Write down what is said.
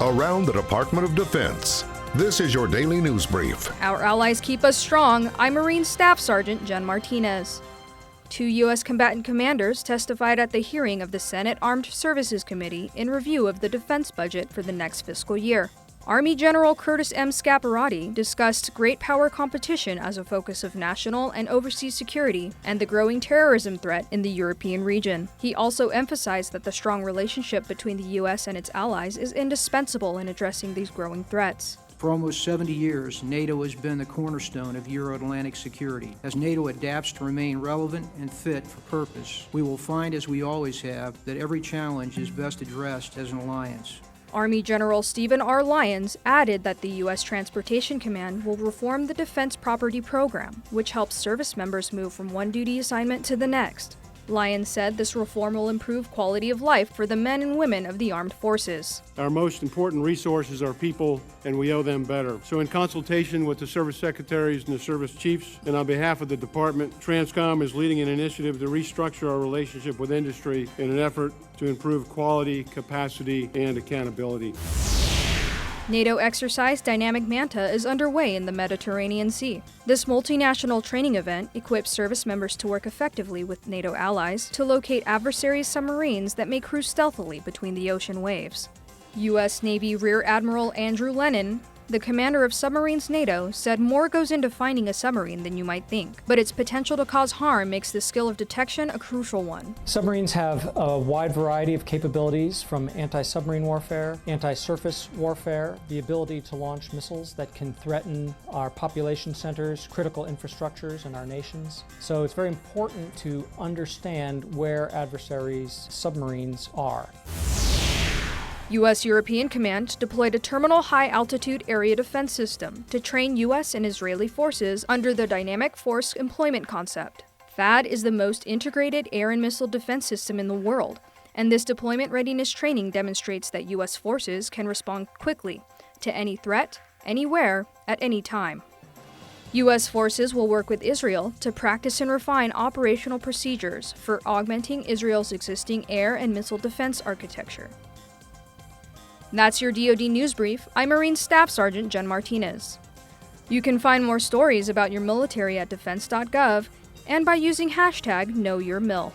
around the Department of Defense. This is your daily news brief. Our allies keep us strong. I'm Marine Staff Sergeant Jen Martinez. 2 U.S. combatant commanders testified at the hearing of the Senate Armed Services Committee in review of the defense budget for the next fiscal year. Army General Curtis M. Scaparrotti discussed great power competition as a focus of national and overseas security and the growing terrorism threat in the European region. He also emphasized that the strong relationship between the U.S. and its allies is indispensable in addressing these growing threats. For almost 70 years, NATO has been the cornerstone of Euro-Atlantic security. As NATO adapts to remain relevant and fit for purpose, we will find, as we always have, that every challenge is best addressed as an alliance. Army General Stephen R. Lyons added that the U.S. Transportation Command will reform the Defense Property Program, which helps service members move from one duty assignment to the next. Lyons said this reform will improve quality of life for the men and women of the armed forces. Our most important resources are people, and we owe them better. So in consultation with the service secretaries and the service chiefs, and on behalf of the department, Transcom is leading an initiative to restructure our relationship with industry in an effort to improve quality, capacity, and accountability. NATO exercise Dynamic Manta is underway in the Mediterranean Sea. This multinational training event equips service members to work effectively with NATO allies to locate adversaries' submarines that may cruise stealthily between the ocean waves. U.S. Navy Rear Admiral Andrew Lennon, the commander of Submarines NATO, said more goes into finding a submarine than you might think, but its potential to cause harm makes the skill of detection a crucial one. Submarines have a wide variety of capabilities, from anti-submarine warfare, anti-surface warfare, the ability to launch missiles that can threaten our population centers, critical infrastructures in our nations. So it's very important to understand where adversaries' submarines are. U.S. European Command deployed a terminal high-altitude area defense system to train U.S. and Israeli forces under the Dynamic Force Employment concept. THAAD is the most integrated air and missile defense system in the world, and this deployment readiness training demonstrates that U.S. forces can respond quickly to any threat, anywhere, at any time. U.S. forces will work with Israel to practice and refine operational procedures for augmenting Israel's existing air and missile defense architecture. That's your DoD News Brief. I'm Marine Staff Sergeant Jen Martinez. You can find more stories about your military at defense.gov and by using hashtag KnowYourMil.